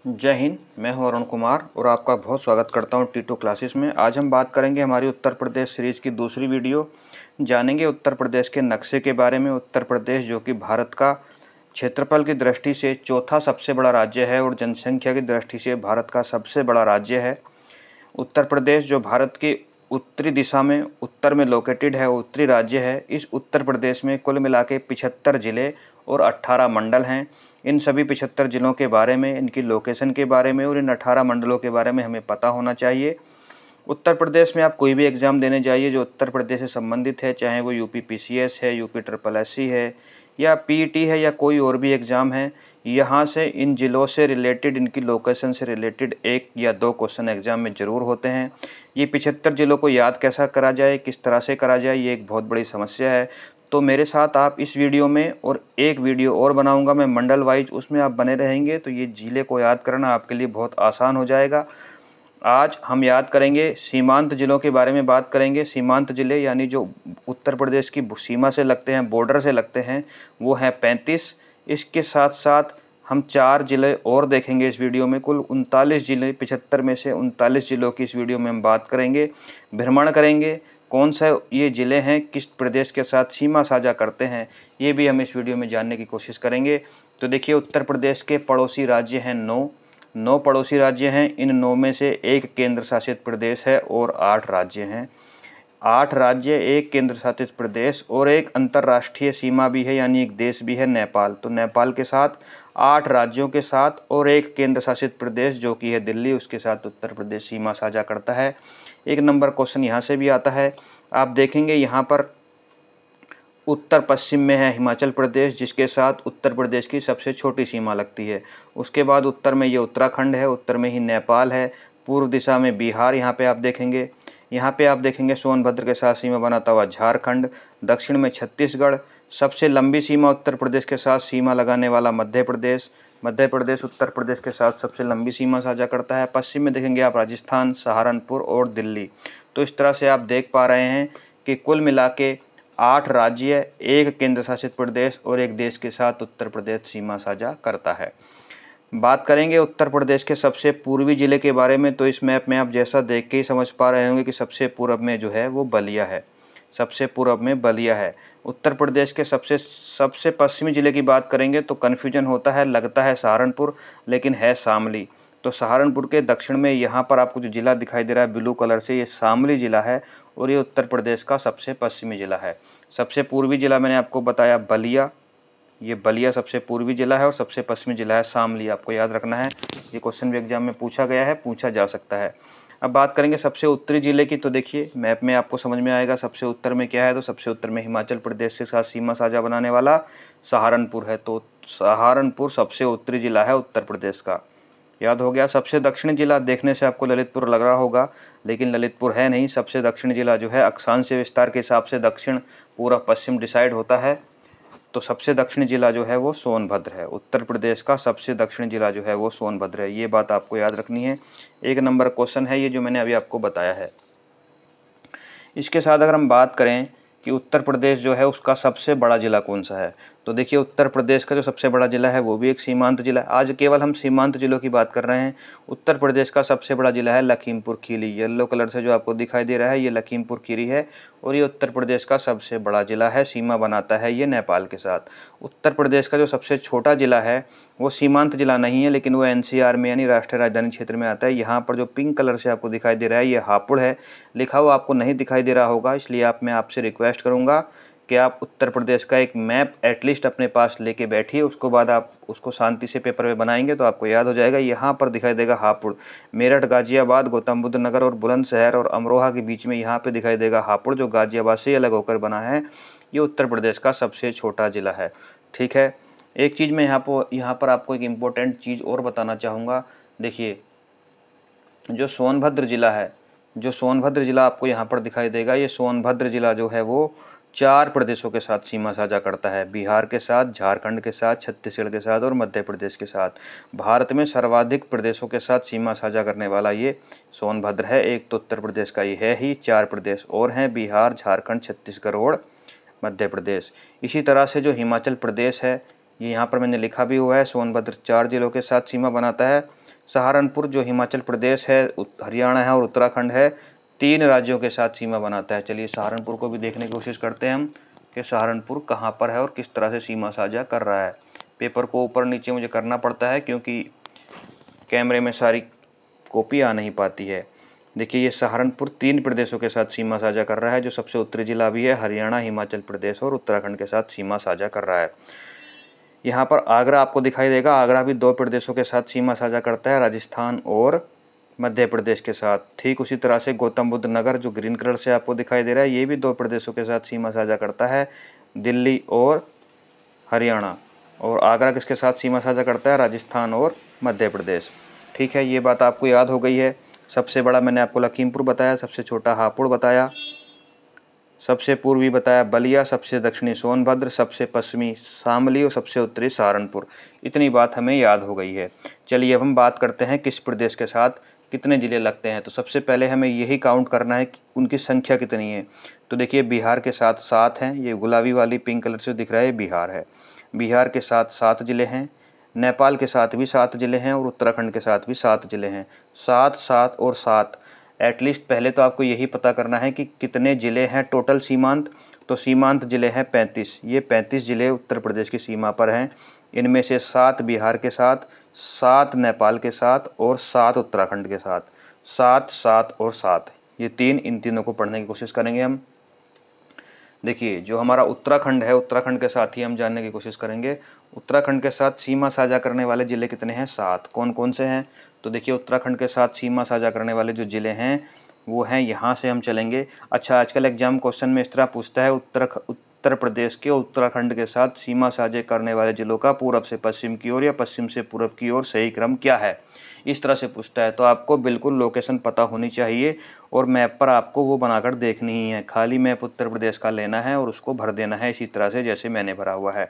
जय हिंद। मैं हूं अरुण कुमार और आपका बहुत स्वागत करता हूं T2 क्लासेस में। आज हम बात करेंगे हमारी उत्तर प्रदेश सीरीज़ की दूसरी वीडियो। जानेंगे उत्तर प्रदेश के नक्शे के बारे में। उत्तर प्रदेश जो कि भारत का क्षेत्रफल की दृष्टि से चौथा सबसे बड़ा राज्य है और जनसंख्या की दृष्टि से भारत का सबसे बड़ा राज्य है। उत्तर प्रदेश जो भारत के उत्तरी दिशा में उत्तर में लोकेटेड है, उत्तरी राज्य है। इस उत्तर प्रदेश में कुल मिला के 75 ज़िले और 18 मंडल हैं। इन सभी 75 ज़िलों के बारे में, इनकी लोकेशन के बारे में और इन 18 मंडलों के बारे में हमें पता होना चाहिए। उत्तर प्रदेश में आप कोई भी एग्ज़ाम देने जाइए जो उत्तर प्रदेश से संबंधित है, चाहे वो यूपी पीसीएस है, यूपी ट्रिपल एससी है या पीईटी है या कोई और भी एग्ज़ाम है, यहाँ से इन ज़िलों से रिलेटेड, इनकी लोकेशन से रिलेटेड 1 या 2 क्वेश्चन एग्ज़ाम में ज़रूर होते हैं। ये 75 ज़िलों को याद कैसा करा जाए, किस तरह से करा जाए, ये एक बहुत बड़ी समस्या है। तो मेरे साथ आप इस वीडियो में, और एक वीडियो और बनाऊंगा मैं मंडल वाइज, उसमें आप बने रहेंगे तो ये ज़िले को याद करना आपके लिए बहुत आसान हो जाएगा। आज हम याद करेंगे सीमांत ज़िलों के बारे में बात करेंगे। सीमांत ज़िले यानी जो उत्तर प्रदेश की सीमा से लगते हैं, बॉर्डर से लगते हैं, वो हैं 35। इसके साथ साथ हम 4 ज़िले और देखेंगे इस वीडियो में। कुल 39 ज़िले, 75 में से 39 ज़िलों की इस वीडियो में हम बात करेंगे, भ्रमण करेंगे। कौन सा ये ज़िले हैं, किस प्रदेश के साथ सीमा साझा करते हैं, ये भी हम इस वीडियो में जानने की कोशिश करेंगे। तो देखिए, उत्तर प्रदेश के पड़ोसी राज्य हैं 9 पड़ोसी राज्य हैं। इन 9 में से एक केंद्र शासित प्रदेश है और 8 राज्य हैं। 8 राज्य, एक केंद्र शासित प्रदेश और एक अंतर्राष्ट्रीय सीमा भी है, यानी एक देश भी है, नेपाल। तो नेपाल के साथ 8 राज्यों के साथ और एक केंद्र शासित प्रदेश जो कि है दिल्ली, उसके साथ उत्तर प्रदेश सीमा साझा करता है। 1 नंबर क्वेश्चन यहाँ से भी आता है। आप देखेंगे यहाँ पर उत्तर पश्चिम में है हिमाचल प्रदेश, जिसके साथ उत्तर प्रदेश की सबसे छोटी सीमा लगती है। उसके बाद उत्तर में ये उत्तराखंड है, उत्तर में ही नेपाल है, पूर्व दिशा में बिहार यहाँ पे आप देखेंगे। यहाँ पे आप देखेंगे सोनभद्र के साथ सीमा बनाता हुआ झारखंड, दक्षिण में छत्तीसगढ़, सबसे लंबी सीमा उत्तर प्रदेश के साथ सीमा लगाने वाला मध्य प्रदेश। मध्य प्रदेश उत्तर प्रदेश के साथ सबसे लंबी सीमा साझा करता है। पश्चिम में देखेंगे आप राजस्थान, सहारनपुर और दिल्ली। तो इस तरह से आप देख पा रहे हैं कि कुल मिला के 8 राज्य, एक केंद्र शासित प्रदेश और एक देश के साथ उत्तर प्रदेश सीमा साझा करता है। बात करेंगे उत्तर प्रदेश के सबसे पूर्वी ज़िले के बारे में। तो इस मैप में आप जैसा देख के ही समझ पा रहे होंगे कि सबसे पूर्व में जो है वो बलिया है। सबसे पूर्व में बलिया है। उत्तर प्रदेश के सबसे पश्चिमी ज़िले की बात करेंगे तो कन्फ्यूजन होता है, लगता है सहारनपुर, लेकिन है शामली। तो सहारनपुर के दक्षिण में यहाँ पर आपको जो ज़िला दिखाई दे रहा है ब्लू कलर से, ये शामली ज़िला है और ये उत्तर प्रदेश का सबसे पश्चिमी ज़िला है। सबसे पूर्वी ज़िला मैंने आपको बताया बलिया, ये बलिया सबसे पूर्वी ज़िला है और सबसे पश्चिमी ज़िला है शामली। आपको याद रखना है, ये क्वेश्चन भी एग्जाम में पूछा गया है, पूछा जा सकता है। अब बात करेंगे सबसे उत्तरी ज़िले की। तो देखिए मैप में आपको समझ में आएगा सबसे उत्तर में क्या है। तो सबसे उत्तर में हिमाचल प्रदेश के साथ सीमा साझा बनाने वाला सहारनपुर है। तो सहारनपुर सबसे उत्तरी ज़िला है उत्तर प्रदेश का, याद हो गया। सबसे दक्षिणी जिला देखने से आपको ललितपुर लग रहा होगा, लेकिन ललितपुर है नहीं। सबसे दक्षिणी जिला जो है अक्षांशीय विस्तार के हिसाब से दक्षिण पूर्व पश्चिम डिसाइड होता है। तो सबसे दक्षिणी जिला जो है वो सोनभद्र है। उत्तर प्रदेश का सबसे दक्षिणी जिला जो है वो सोनभद्र है। ये बात आपको याद रखनी है। 1 नंबर क्वेश्चन है ये जो मैंने अभी आपको बताया है। इसके साथ अगर हम बात करें कि उत्तर प्रदेश जो है उसका सबसे बड़ा ज़िला कौन सा है, तो देखिए उत्तर प्रदेश का जो सबसे बड़ा ज़िला है वो भी एक सीमांत ज़िला है। आज केवल हम सीमांत ज़िलों की बात कर रहे हैं। उत्तर प्रदेश का सबसे बड़ा ज़िला है लखीमपुर खीरी। येलो कलर से जो आपको दिखाई दे रहा है ये लखीमपुर खीरी है और ये उत्तर प्रदेश का सबसे बड़ा ज़िला है। सीमा बनाता है ये नेपाल के साथ। उत्तर प्रदेश का जो सबसे छोटा ज़िला है वो सीमांत ज़िला नहीं है, लेकिन वो एनसीआर में यानी राष्ट्रीय राजधानी क्षेत्र में आता है। यहाँ पर जो पिंक कलर से आपको दिखाई दे रहा है ये हापुड़ है। लिखा हुआ आपको नहीं दिखाई दे रहा होगा, इसलिए मैं आपसे रिक्वेस्ट करूँगा कि आप उत्तर प्रदेश का एक मैप एटलीस्ट अपने पास लेके बैठिए। उसको बाद आप उसको शांति से पेपर में बनाएंगे तो आपको याद हो जाएगा। यहाँ पर दिखाई देगा हापुड़। मेरठ, गाजियाबाद, गौतम बुद्ध नगर और बुलंदशहर और अमरोहा के बीच में यहाँ पे दिखाई देगा हापुड़, जो गाजियाबाद से अलग होकर बना है। ये उत्तर प्रदेश का सबसे छोटा ज़िला है। ठीक है, एक चीज़ मैं यहाँ पर आपको एक इम्पोर्टेंट चीज़ और बताना चाहूँगा। देखिए जो सोनभद्र ज़िला है, जो सोनभद्र ज़िला आपको यहाँ पर दिखाई देगा, ये सोनभद्र ज़िला जो है वो 4 प्रदेशों के साथ सीमा साझा करता है। बिहार के साथ, झारखंड के साथ, छत्तीसगढ़ के साथ और मध्य प्रदेश के साथ। भारत में सर्वाधिक प्रदेशों के साथ सीमा साझा करने वाला ये सोनभद्र है। एक तो उत्तर प्रदेश का ये है ही, 4 प्रदेश और हैं, बिहार, झारखंड, छत्तीसगढ़ और मध्य प्रदेश। इसी तरह से जो हिमाचल प्रदेश है, ये यहाँ पर मैंने लिखा भी हुआ है, सोनभद्र 4 जिलों के साथ सीमा बनाता है। सहारनपुर जो हिमाचल प्रदेश है, हरियाणा है और उत्तराखंड है, 3 राज्यों के साथ सीमा बनाता है। चलिए सहारनपुर को भी देखने की कोशिश करते हैं हम कि सहारनपुर कहाँ पर है और किस तरह से सीमा साझा कर रहा है। पेपर को ऊपर नीचे मुझे करना पड़ता है क्योंकि कैमरे में सारी कॉपी आ नहीं पाती है। देखिए ये सहारनपुर 3 प्रदेशों के साथ सीमा साझा कर रहा है। जो सबसे उत्तरी जिला भी है, हरियाणा, हिमाचल प्रदेश और उत्तराखंड के साथ सीमा साझा कर रहा है। यहाँ पर आगरा आपको दिखाई देगा, आगरा भी 2 प्रदेशों के साथ सीमा साझा करता है, राजस्थान और मध्य प्रदेश के साथ। ठीक उसी तरह से गौतम बुद्ध नगर जो ग्रीन कलर से आपको दिखाई दे रहा है, ये भी 2 प्रदेशों के साथ सीमा साझा करता है, दिल्ली और हरियाणा। और आगरा किसके साथ सीमा साझा करता है? राजस्थान और मध्य प्रदेश। ठीक है, ये बात आपको याद हो गई है। सबसे बड़ा मैंने आपको लखीमपुर बताया, सबसे छोटा हापुड़ बताया, सबसे पूर्वी बताया बलिया, सबसे दक्षिणी सोनभद्र, सबसे पश्चिमी शामली और सबसे उत्तरी सहारनपुर। इतनी बात हमें याद हो गई है। चलिए अब हम बात करते हैं किस प्रदेश के साथ कितने ज़िले लगते हैं। तो सबसे पहले हमें यही काउंट करना है कि उनकी संख्या कितनी है। तो देखिए बिहार के साथ 7 हैं, ये गुलाबी वाली पिंक कलर से दिख रहा है, बिहार है। बिहार के साथ 7 ज़िले हैं, नेपाल के साथ भी 7 ज़िले हैं और उत्तराखंड के साथ भी 7 ज़िले हैं। 7, 7 और 7। एटलीस्ट पहले तो आपको यही पता करना है कि कितने ज़िले हैं टोटल सीमांत। तो सीमांत ज़िले हैं 35। ये 35 ज़िले उत्तर प्रदेश की सीमा पर हैं। इनमें से 7 बिहार के साथ, 7 नेपाल के साथ और 7 उत्तराखंड के साथ। 7, 7 और 7 ये 3, इन तीनों को पढ़ने की कोशिश करेंगे हम। देखिए जो हमारा उत्तराखंड है, उत्तराखंड के साथ ही हम जानने की कोशिश करेंगे। उत्तराखंड के साथ सीमा साझा करने वाले ज़िले कितने हैं? 7। कौन कौन से हैं? तो देखिए उत्तराखंड के साथ सीमा साझा करने वाले जो ज़िले हैं वो हैं, यहाँ से हम चलेंगे। अच्छा आजकल एग्जाम क्वेश्चन में इस तरह पूछता है, उत्तर प्रदेश के उत्तराखंड के साथ सीमा साझा करने वाले ज़िलों का पूर्व से पश्चिम की ओर या पश्चिम से पूर्व की ओर सही क्रम क्या है, इस तरह से पूछता है। तो आपको बिल्कुल लोकेशन पता होनी चाहिए और मैप पर आपको वो बनाकर देखनी ही है। खाली मैप उत्तर प्रदेश का लेना है और उसको भर देना है इसी तरह से जैसे मैंने भरा हुआ है।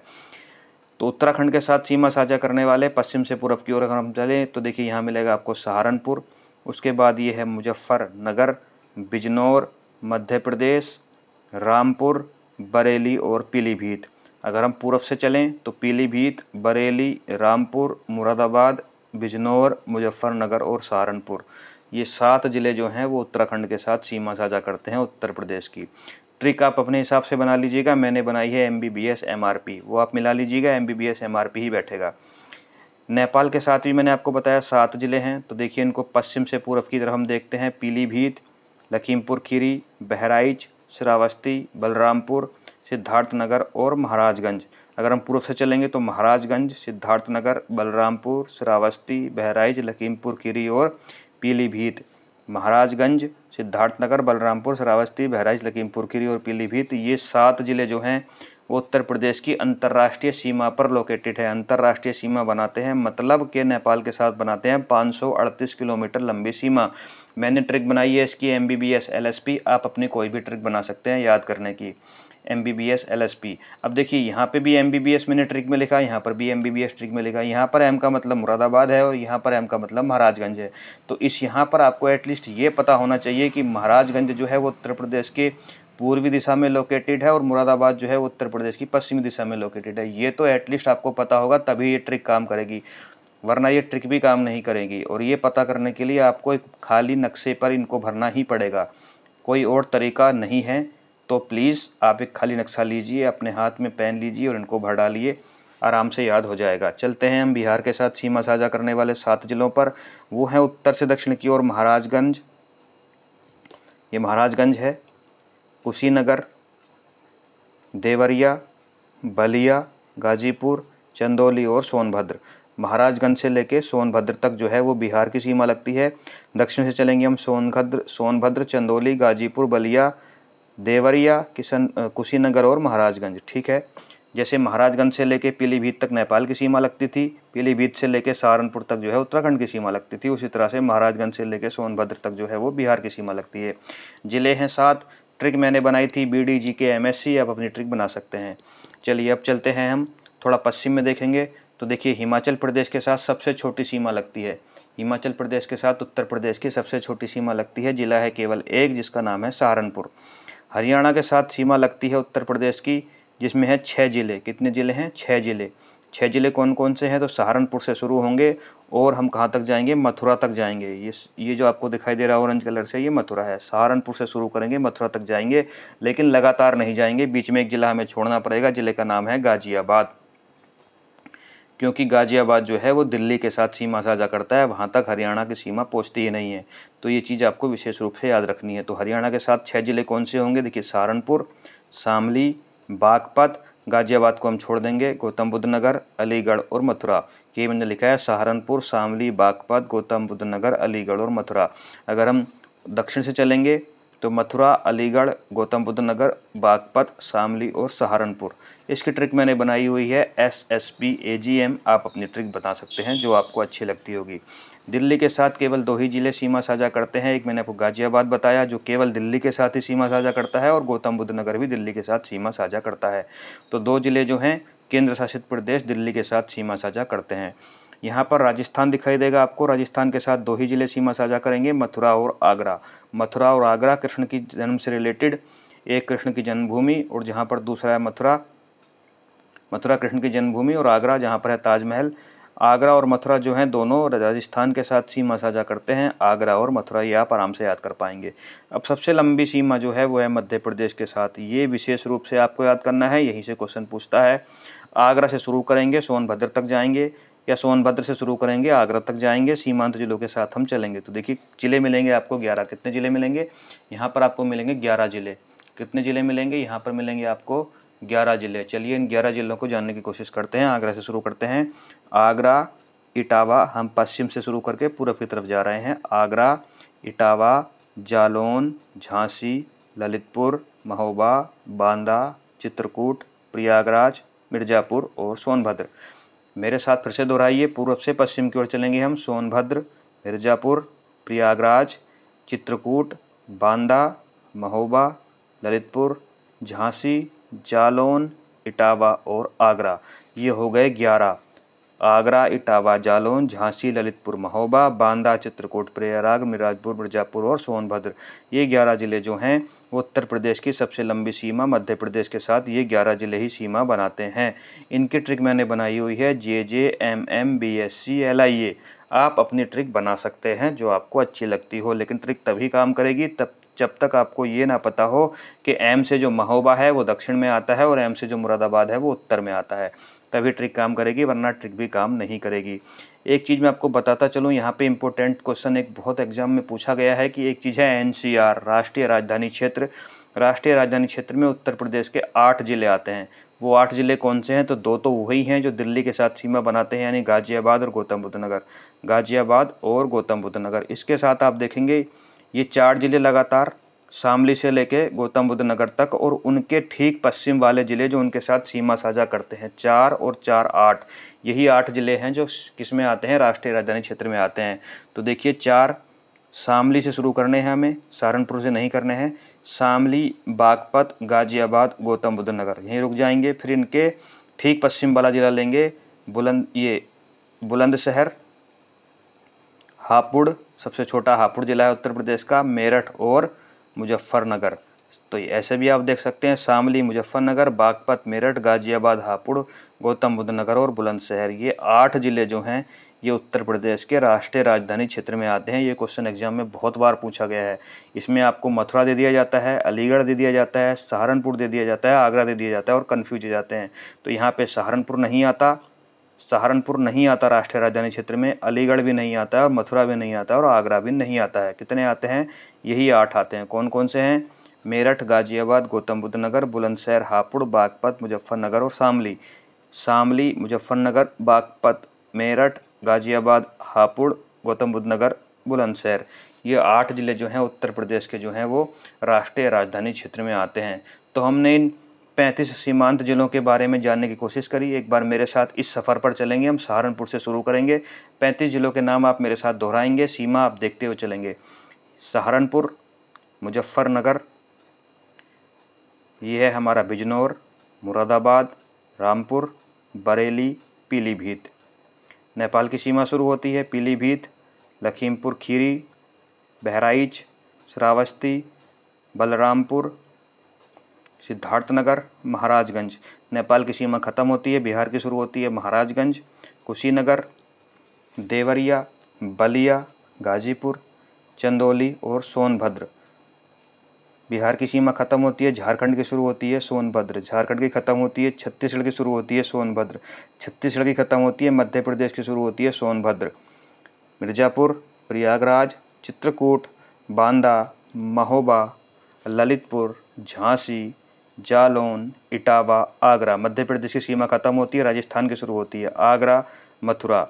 तो उत्तराखंड के साथ सीमा साझा करने वाले पश्चिम से पूर्व की ओर अगर हम चलें तो देखिए यहाँ मिलेगा आपको सहारनपुर, उसके बाद ये है मुजफ्फरनगर, बिजनौर, मध्य प्रदेश, रामपुर, बरेली और पीलीभीत। अगर हम पूर्व से चलें तो पीलीभीत, बरेली, रामपुर, मुरादाबाद, बिजनौर, मुजफ्फरनगर और सहारनपुर, ये 7 ज़िले जो हैं वो उत्तराखंड के साथ सीमा साझा करते हैं उत्तर प्रदेश की। ट्रिक आप अपने हिसाब से बना लीजिएगा, मैंने बनाई है MBBS MRP, वो आप मिला लीजिएगा, MBBS MRP ही बैठेगा। नेपाल के साथ भी मैंने आपको बताया 7 ज़िले हैं। तो देखिए इनको पश्चिम से पूर्व की तरफ हम देखते हैं, पीलीभीत, लखीमपुर खीरी, बहराइच, श्रावस्ती, बलरामपुर, सिद्धार्थनगर और महाराजगंज। अगर हम पूर्व से चलेंगे तो महाराजगंज, सिद्धार्थनगर, बलरामपुर, श्रावस्ती, बहराइच, लखीमपुर खीरी और पीलीभीत। महाराजगंज, सिद्धार्थनगर, बलरामपुर, श्रावस्ती, बहराइच, लखीमपुर खीरी और पीलीभीत, ये 7 ज़िले जो हैं वो उत्तर प्रदेश की अंतर्राष्ट्रीय सीमा पर लोकेटेड है। अंतर्राष्ट्रीय सीमा बनाते हैं मतलब कि नेपाल के साथ बनाते हैं 538 किलोमीटर लंबी सीमा। मैंने ट्रिक बनाई है इसकी MBBS LSP, आप अपनी कोई भी ट्रिक बना सकते हैं याद करने की, MBBS LSP। अब देखिए यहाँ पे भी MBBS मैंने ट्रिक में लिखा, यहाँ पर भी MBBS ट्रिक में लिखा। यहाँ पर M का मतलब मुरादाबाद है और यहाँ पर M का मतलब महाराजगंज है। तो इस यहाँ पर आपको एटलीस्ट ये पता होना चाहिए कि महाराजगंज जो है वो उत्तर प्रदेश के पूर्वी दिशा में लोकेटेड है और मुरादाबाद जो है वो उत्तर प्रदेश की पश्चिमी दिशा में लोकेटेड है। ये तो एटलीस्ट आपको पता होगा तभी ये ट्रिक काम करेगी, वरना ये ट्रिक भी काम नहीं करेगी। और ये पता करने के लिए आपको एक खाली नक्शे पर इनको भरना ही पड़ेगा, कोई और तरीका नहीं है। तो प्लीज़ आप एक खाली नक्शा लीजिए, अपने हाथ में पेन लीजिए और इनको भर डालिए, आराम से याद हो जाएगा। चलते हैं हम बिहार के साथ सीमा साझा करने वाले 7 ज़िलों पर। वो हैं उत्तर से दक्षिण की ओर महाराजगंज, ये महाराजगंज है, कुशीनगर, देवरिया, बलिया, गाजीपुर, चंदौली और सोनभद्र। महाराजगंज से लेके सोनभद्र तक जो है वो बिहार की सीमा लगती है। दक्षिण से चलेंगे हम सोनभद्र, चंदौली, गाजीपुर, बलिया, देवरिया, कुशीनगर और महाराजगंज। ठीक है, जैसे महाराजगंज से लेके पीलीभीत तक नेपाल की सीमा लगती थी, पीलीभीत से लेके सहारनपुर तक जो है उत्तराखंड की सीमा लगती थी, उसी तरह से महाराजगंज से लेके सोनभद्र तक जो है वो बिहार की सीमा लगती है। ज़िले हैं 7। ट्रिक मैंने बनाई थी BDGK MSc, आप अपनी ट्रिक बना सकते हैं। चलिए अब चलते हैं हम थोड़ा पश्चिम में देखेंगे। तो देखिए हिमाचल प्रदेश के साथ सबसे छोटी सीमा लगती है, हिमाचल प्रदेश के साथ उत्तर प्रदेश की सबसे छोटी सीमा लगती है, जिला है केवल एक जिसका नाम है सहारनपुर। हरियाणा के साथ सीमा लगती है उत्तर प्रदेश की, जिसमें है 6 ज़िले। कितने ज़िले हैं? 6 ज़िले। 6 ज़िले कौन कौन से हैं? तो सहारनपुर से शुरू होंगे और हम कहाँ तक जाएंगे? मथुरा तक जाएंगे। ये जो आपको दिखाई दे रहा है ऑरेंज कलर से, ये मथुरा है। सहारनपुर से शुरू करेंगे, मथुरा तक जाएंगे, लेकिन लगातार नहीं जाएंगे, बीच में एक ज़िला हमें छोड़ना पड़ेगा। ज़िले का नाम है गाज़ियाबाद, क्योंकि गाज़ियाबाद जो है वो दिल्ली के साथ सीमा साझा करता है, वहाँ तक हरियाणा की सीमा पहुँचती ही नहीं है। तो ये चीज़ आपको विशेष रूप से याद रखनी है। तो हरियाणा के साथ 6 ज़िले कौन से होंगे? देखिए, सहारनपुर, शामली, बागपत, गाज़ियाबाद को हम छोड़ देंगे, गौतम बुद्ध नगर, अलीगढ़ और मथुरा। ये मैंने लिखा है सहारनपुर, शामली, बागपत, गौतम बुद्ध नगर, अलीगढ़ और मथुरा। अगर हम दक्षिण से चलेंगे तो मथुरा, अलीगढ़, गौतम बुद्ध नगर, बागपत, शामली और सहारनपुर। इसकी ट्रिक मैंने बनाई हुई है SSB-AGM। आप अपनी ट्रिक बता सकते हैं जो आपको अच्छी लगती होगी। दिल्ली के साथ केवल 2 ही ज़िले सीमा साझा करते हैं। एक मैंने आपको गाज़ियाबाद बताया जो केवल दिल्ली के साथ ही सीमा साझा करता है, और गौतम बुद्ध नगर भी दिल्ली के साथ सीमा साझा करता है। तो 2 ज़िले जो हैं केंद्र शासित प्रदेश दिल्ली के साथ सीमा साझा करते हैं। यहाँ पर राजस्थान दिखाई देगा आपको। राजस्थान के साथ 2 ही ज़िले सीमा साझा करेंगे, मथुरा और आगरा। मथुरा और आगरा कृष्ण की जन्म से रिलेटेड, एक कृष्ण की जन्मभूमि और जहाँ पर दूसरा है मथुरा। मथुरा कृष्ण की जन्मभूमि और आगरा जहाँ पर है ताजमहल। आगरा और मथुरा जो हैं दोनों राजस्थान के साथ सीमा साझा करते हैं। आगरा और मथुरा ये आप आराम से याद कर पाएंगे। अब सबसे लंबी सीमा जो है वो है मध्य प्रदेश के साथ। ये विशेष रूप से आपको याद करना है, यहीं से क्वेश्चन पूछता है। आगरा से शुरू करेंगे, सोनभद्र तक जाएंगे, या सोनभद्र से शुरू करेंगे, आगरा तक जाएंगे। सीमांत जिलों के साथ हम चलेंगे। तो देखिए, जिले मिलेंगे आपको 11। कितने जिले मिलेंगे? यहाँ पर आपको मिलेंगे 11 जिले। कितने जिले मिलेंगे? यहाँ पर मिलेंगे आपको 11 जिले। चलिए इन 11 जिलों को जानने की कोशिश करते हैं। आगरा से शुरू करते हैं। आगरा, इटावा, हम पश्चिम से शुरू करके पूरब की तरफ जा रहे हैं। आगरा, इटावा, जालौन, झांसी, ललितपुर, महोबा, बांदा, चित्रकूट, प्रयागराज, मिर्ज़ापुर और सोनभद्र। मेरे साथ फिर से दोहराइए, पूर्व से पश्चिम की ओर चलेंगे हम। सोनभद्र, मिर्ज़ापुर, प्रयागराज, चित्रकूट, बांदा, महोबा, ललितपुर, झांसी, जालौन, इटावा और आगरा। ये हो गए 11। आगरा, इटावा, जालौन, झांसी, ललितपुर, महोबा, बांदा, चित्रकूट, प्रयागराज, मिर्ज़ापुर और सोनभद्र। ये 11 ज़िले जो हैं वो उत्तर प्रदेश की सबसे लंबी सीमा मध्य प्रदेश के साथ ये 11 ज़िले ही सीमा बनाते हैं। इनकी ट्रिक मैंने बनाई हुई है JJMM BSc LIA। आप अपनी ट्रिक बना सकते हैं जो आपको अच्छी लगती हो, लेकिन ट्रिक तभी काम करेगी जब तक आपको ये ना पता हो कि M से जो महोबा है वो दक्षिण में आता है और M से जो मुरादाबाद है वो उत्तर में आता है। तभी ट्रिक काम करेगी, वरना ट्रिक भी काम नहीं करेगी। एक चीज़ मैं आपको बताता चलूँ, यहाँ पे इम्पोर्टेंट क्वेश्चन एक बहुत एग्जाम में पूछा गया है कि एक चीज़ है NCR, राष्ट्रीय राजधानी क्षेत्र। राष्ट्रीय राजधानी क्षेत्र में उत्तर प्रदेश के 8 ज़िले आते हैं। वो 8 ज़िले कौन से हैं? तो 2 तो वही हैं जो दिल्ली के साथ सीमा बनाते हैं, यानी गाज़ियाबाद और गौतम बुद्ध नगर। गाज़ियाबाद और गौतम बुद्ध नगर। इसके साथ आप देखेंगे ये 4 ज़िले लगातार, शामली से लेके गौतम बुद्ध नगर तक, और उनके ठीक पश्चिम वाले ज़िले जो उनके साथ सीमा साझा करते हैं। 4 और 4 8, यही 8 ज़िले हैं जो किस में आते हैं? राष्ट्रीय राजधानी क्षेत्र में आते हैं। तो देखिए, 4 शामली से शुरू करने हैं हमें, सहारनपुर से नहीं करने हैं। शामली, बागपत, गाज़ियाबाद, गौतम बुद्ध नगर, यहीं रुक जाएंगे। फिर इनके ठीक पश्चिम वाला ज़िला लेंगे, बुलंदशहर, हापुड़, सबसे छोटा हापुड़ ज़िला है उत्तर प्रदेश का, मेरठ और मुजफ्फरनगर। तो ऐसे भी आप देख सकते हैं, शामली, मुजफ्फरनगर, बागपत, मेरठ, गाज़ियाबाद, हापुड़, गौतम बुद्ध नगर और बुलंदशहर। ये 8 ज़िले जो हैं ये उत्तर प्रदेश के राष्ट्रीय राजधानी क्षेत्र में आते हैं। ये क्वेश्चन एग्जाम में बहुत बार पूछा गया है। इसमें आपको मथुरा दे दिया जाता है, अलीगढ़ दे दिया जाता है, सहारनपुर दे दिया जाता है, आगरा दे दिया जाता है और कन्फ्यूज हो जाते हैं। तो यहाँ पे सहारनपुर नहीं आता राष्ट्रीय राजधानी क्षेत्र में, अलीगढ़ भी नहीं आता है और मथुरा भी नहीं आता है और आगरा भी नहीं आता है। कितने आते हैं? यही 8 आते हैं। कौन कौन से हैं? मेरठ, गाज़ियाबाद, गौतम बुद्ध नगर, बुलंदशहर, हापुड़, बागपत, मुजफ्फरनगर और शामली। शामली, मुजफ्फरनगर, बागपत, मेरठ, गाज़ियाबाद, हापुड़, गौतम बुद्ध नगर, बुलंदशहर। ये 8 ज़िले जो हैं उत्तर प्रदेश के जो हैं वो राष्ट्रीय राजधानी क्षेत्र में आते हैं। तो हमने इन 35 सीमांत जिलों के बारे में जानने की कोशिश करी। एक बार मेरे साथ इस सफ़र पर चलेंगे, हम सहारनपुर से शुरू करेंगे। 35 जिलों के नाम आप मेरे साथ दोहराएंगे, सीमा आप देखते हुए चलेंगे। सहारनपुर, मुजफ्फरनगर, ये है हमारा बिजनौर, मुरादाबाद, रामपुर, बरेली, पीलीभीत। नेपाल की सीमा शुरू होती है पीलीभीत, लखीमपुर खीरी, बहराइच, श्रावस्ती, बलरामपुर, सिद्धार्थनगर, महाराजगंज। नेपाल की सीमा ख़त्म होती है, बिहार की शुरू होती है महाराजगंज, कुशीनगर, देवरिया, बलिया, गाजीपुर, चंदौली और सोनभद्र। बिहार की सीमा खत्म होती है, झारखंड की शुरू होती है सोनभद्र, झारखंड की खत्म होती है, छत्तीसगढ़ की शुरू होती है सोनभद्र, छत्तीसगढ़ की खत्म होती है, मध्य प्रदेश की शुरू होती है सोनभद्र। मिर्ज़ापुर, प्रयागराज, चित्रकूट, बांदा, महोबा, ललितपुर, झांसी, जालौन, इटावा, आगरा। मध्य प्रदेश की सीमा खत्म होती है, राजस्थान की शुरू होती है आगरा, मथुरा।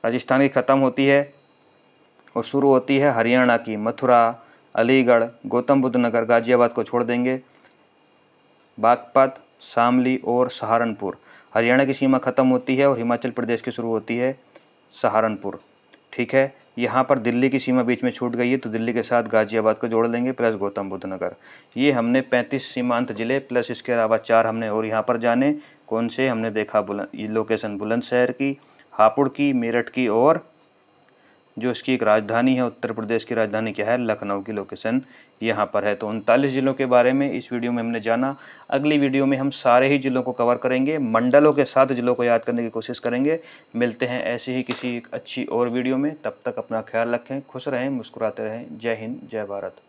राजस्थान की खत्म होती है और शुरू होती है हरियाणा की मथुरा, अलीगढ़, गौतम बुद्ध नगर, गाजियाबाद को छोड़ देंगे, बागपत, शामली और सहारनपुर। हरियाणा की सीमा खत्म होती है और हिमाचल प्रदेश की शुरू होती है सहारनपुर। ठीक है, यहाँ पर दिल्ली की सीमा बीच में छूट गई है, तो दिल्ली के साथ गाजियाबाद को जोड़ लेंगे प्लस गौतम बुद्ध नगर। ये हमने 35 सीमांत जिले प्लस इसके अलावा 4 हमने और यहाँ पर जाने। कौन से हमने देखा? ये लोकेशन बुलंदशहर की, हापुड़ की, मेरठ की और जो इसकी एक राजधानी है, उत्तर प्रदेश की राजधानी क्या है? लखनऊ की लोकेशन यहाँ पर है। तो 39 जिलों के बारे में इस वीडियो में हमने जाना। अगली वीडियो में हम सारे ही जिलों को कवर करेंगे, मंडलों के साथ जिलों को याद करने की कोशिश करेंगे। मिलते हैं ऐसे ही किसी अच्छी और वीडियो में, तब तक अपना ख्याल रखें, खुश रहें, मुस्कुराते रहें। जय हिंद, जय भारत।